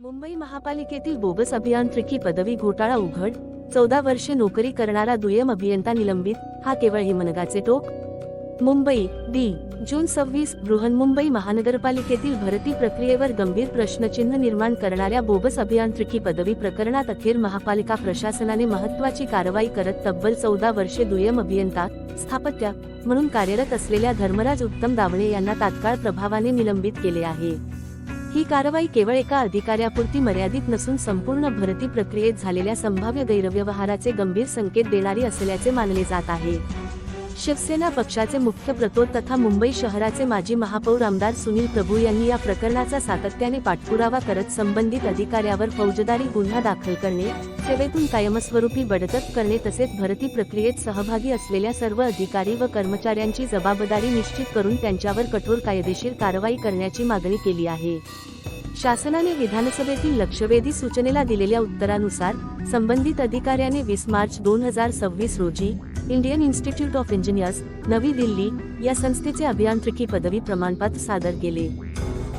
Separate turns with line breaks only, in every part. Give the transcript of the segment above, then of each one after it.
मुंबई महापालिकेतील बोगस अभियांत्रिकी पदवी घोटाळा उघड, 14 वर्षे नोकरी करणारा दुय्यम अभियंता निलंबित, हा केवळ हिमनगाचे टोक? मुंबई, जून 26 बृहन्मुंबई महानगरपालिकेतील भरती प्रक्रियेवर गंभीर प्रश्नचिन्ह निर्माण करणाऱ्या बोगस अभियांत्रिकी पदवी प्रकरणात अखेर महापालिका प्रशासनाने महत्त्वाची कारवाई करत तब्बल 14 वर्षे दुय्यम अभियंता, स्थापत्य म्हणून कार्यरत असलेल्या धर्मराज उत्तम दावणे यांना तात्काळ प्रभावाने निलंबित केले आहे. ही कारवाई केवळ एका अधिकाऱ्यापुरती मर्यादित नसून संपूर्ण भरती प्रक्रियेत झालेल्या संभाव्य गैरव्यवहाराचे गंभीर संकेत देणारी असल्याचे मानले जात आहे. शिवसेना पक्षाचे मुख्य प्रतोद तथा मुंबई शहराचे माजी महापौर आमदार सुनील प्रभू यांनी या प्रकरणाचा सातत्याने पाठपुरावा करत संबंधित अधिकाऱ्यावर फौजदारी गुन्हा दाखल करणे, सेवेतून कायमस्वरूपी बडतर्फ करणे तसेच भरती प्रक्रियेत सहभागी असलेल्या सर्व अधिकारी व कर्मचाऱ्यांची जबाबदारी निश्चित करून त्यांच्यावर कठोर कायदेशीर कारवाई करण्याची मागणी केली आहे. शासनाने विधानसभेतील लक्षवेधी सूचनेला दिलेल्या उत्तरानुसार संबंधित अधिकाऱ्याने 20 मार्च 2026 रोजी इंडियन इन्स्टिट्यूट ऑफ इंजिनियर्स, नवी दिल्ली या संस्थेचे अभियांत्रिकी पदवी प्रमाणपत्र सादर केले.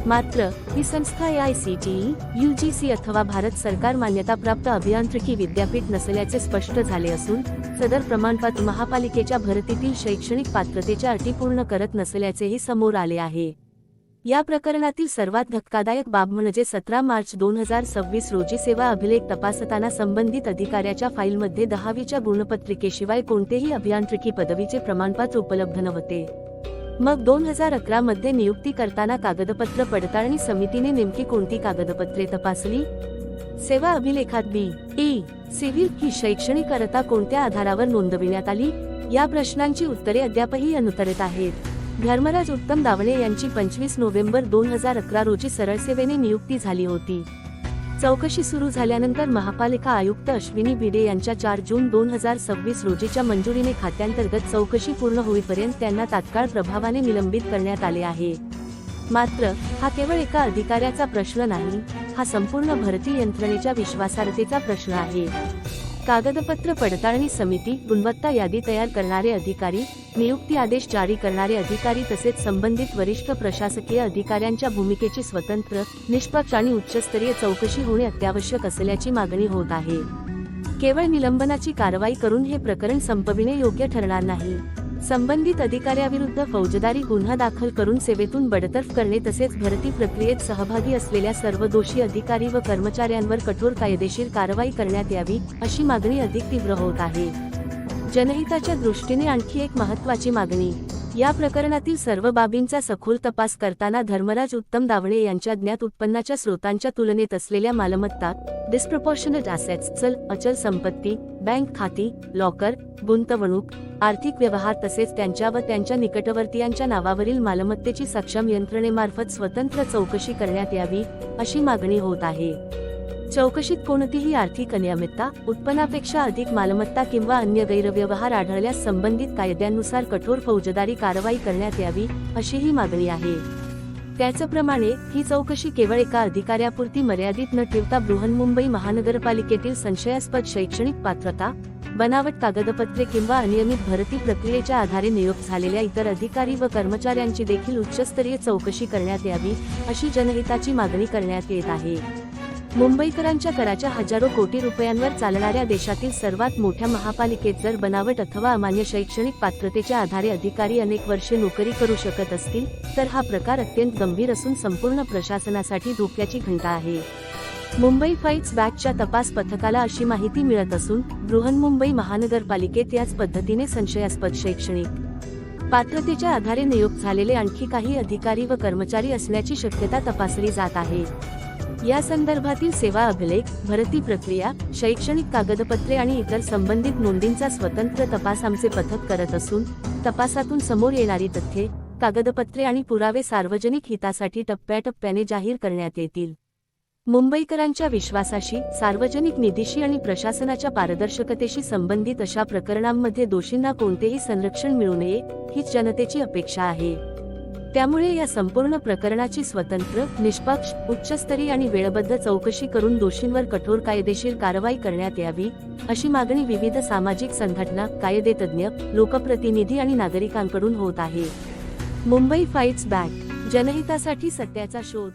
मात्र ही संस्था AICTE, UGC अथवा भारत सरकार मान्यताप्राप्त अभियांत्रिकी विद्यापीठ नसल्याचे स्पष्ट झाले असून सदर प्रमाणपत्र महापालिकेच्या भरतीतील शैक्षणिक पात्रतेच्या अटी पूर्ण करत नसल्याचेही समोर आले आहे. या प्रकरणातील सर्वात धक्कादायक बाब म्हणजे 17 मार्च 2026 रोजी सेवा अभिलेख तपासताना संबंधित अधिकाऱ्याच्या फाईलमध्ये 10वीच्या गुणपत्रिकेशिवाय कोणतेही अभियांत्रिकी पदवीचे प्रमाणपत्र उपलब्ध नव्हते. मग 2011 मध्ये नियुक्ती करताना कागदपत्र पडताळणी समितीने नेमकी कोणती कागदपत्रे तपासली? सेवा अभिलेखात BE सिव्हिल ही शैक्षणिक अर्हता कोणत्या आधारावर नोंदविण्यात आली? या प्रश्नांची उत्तरे अद्यापही अनुत्तरित आहेत. धर्मराज उत्तम दावणे यांची 25 नोव्हेंबर 2011 रोजी सरळ सेवेने नियुक्ती झाली होती. चौकशी सुरू झाल्यानंतर महापालिका आयुक्त अश्विनी भिडे यांच्या 4 जून 2026 रोजीच्या मंजुरीने खात्यांतर्गत चौकशी पूर्ण होईपर्यंत त्यांना तात्काळ प्रभावाने निलंबित करण्यात आले आहे. मात्र हा केवळ एका अधिकाऱ्याचा प्रश्न नाही, हा संपूर्ण भरती यंत्रणेच्या विश्वासार्हतेचा प्रश्न आहे. कागदपत्र पडताळणी समिती, गुणवत्ता यादी तयार करणारे अधिकारी, नियुक्ती आदेश जारी करणारे अधिकारी तसेच संबंधित वरिष्ठ प्रशासकीय अधिकाऱ्यांच्या भूमिकेची स्वतंत्र, निष्पक्ष आणि उच्चस्तरीय चौकशी होणे अत्यावश्यक असल्याची मागणी होत आहे. केवळ निलंबनाची कारवाई करून हे प्रकरण संपविणे योग्य ठरणार नाही. संबंधित अधिकाऱ्याविरुद्ध फौजदारी गुन्हा दाखल करून सेवेतून बडतर्फ करणे तसेच भरती प्रक्रियेत सहभागी असलेल्या सर्व दोषी अधिकारी व कर्मचाऱ्यांवर कठोर कायदेशीर कारवाई करण्यात यावी, अशी मागणी अधिक तीव्र होत आहे. जनहिताच्या दृष्टीने आणखी एक महत्त्वाची मागणी. या प्रकरणातील सर्व बाबींचा सखोल तपास करताना धर्मराज उत्तम दावणे यांच्या ज्ञात उत्पन्नाच्या स्रोतांच्या तुलनेत असलेल्या मालमत्ता, डिस्प्रपोर्शनेट ॲसेट्स, अचल संपत्ती, बँक खाती, लॉकर, गुंतवणूक, आर्थिक व्यवहार तसेच त्यांच्या व त्यांच्या निकटवर्तीयांच्या नावावरील मालमत्तेची सक्षम यंत्रणेमार्फत स्वतंत्र चौकशी करण्यात यावी, अशी मागणी होत आहे. चौकशीत कोणतीही आर्थिक अनियमितता, उत्पन्नापेक्षा अधिक मालमत्ता किंवा अन्य गैरव्यवहार आढळल्यास संबंधित कायद्यानुसार कठोर फौजदारी कारवाई करण्यात यावी, अशी ही मागणी आहे. त्याचप्रमाणे ही चौकशी केवळ एका अधिकाऱ्यापुरती मर्यादित न ठेवता बृहन्मुंबई महानगरपालिकेतील संशयास्पद शैक्षणिक पात्रता, बनावट कागदपत्रे किंवा अनियमित भरती प्रक्रियेच्या आधारे नियुक्त झालेल्या इतर अधिकारी व कर्मचाऱ्यांची देखील उच्चस्तरीय चौकशी करण्यात यावी, अशी जनहिताची मागणी करण्यात येत आहे. मुंबईकरांच्या कराच्या हजारो कोटी रुपयांवर चालणाऱ्या देशातील सर्वात मोठ्या महापालिकेत जर बनावट अथवा अमान्य शैक्षणिक पात्रतेच्या आधारे अधिकारी अनेक वर्षे नोकरी करू शकत असतील, तर हा प्रकार अत्यंत गंभीर असून संपूर्ण प्रशासनासाठी धोक्याची घंटा आहे. मुंबई फाईट्स बॅकच्या तपास पथकाला अशी माहिती मिळत असून बृहन्मुंबई महानगरपालिकेत याच पद्धतीने संशयास्पद शैक्षणिक पात्रतेच्या आधारे नियुक्त झालेले आणखी काही अधिकारी व कर्मचारी असण्याची शक्यता तपासली जात आहे. या संदर्भातील सेवा अभिलेख, भरती प्रक्रिया, शैक्षणिक कागदपत्रे आणि इतर संबंधित नोंदींचा स्वतंत्र तपास आमचे पथक करत असून तपासातून समोर येणारी तथ्ये, कागदपत्रे आणि पुरावे सार्वजनिक हितासाठी टप्प्याटप्प्याने जाहीर करण्यात येतील. मुंबईकरांच्या विश्वासाशी, सार्वजनिक निधीशी आणि प्रशासनाच्या पारदर्शकतेशी संबंधित अशा प्रकरणांमध्ये दोषींना कोणतेही संरक्षण मिळू नये, हीच जनतेची अपेक्षा आहे. त्यामुळे या संपूर्ण प्रकरणाची स्वतंत्र, निष्पक्ष, उच्चस्तरीय आणि वेळबद्ध चौकशी करून दोषींवर कठोर कायदेशीर कारवाई करण्यात यावी, अशी मागणी विविध सामाजिक संघटना, कायदेतज्ञ, लोकप्रतिनिधी आणि नागरिकांकडून होत आहे. मुंबई फाईट्स बॅक, जनहितासाठी सत्याचा शोध.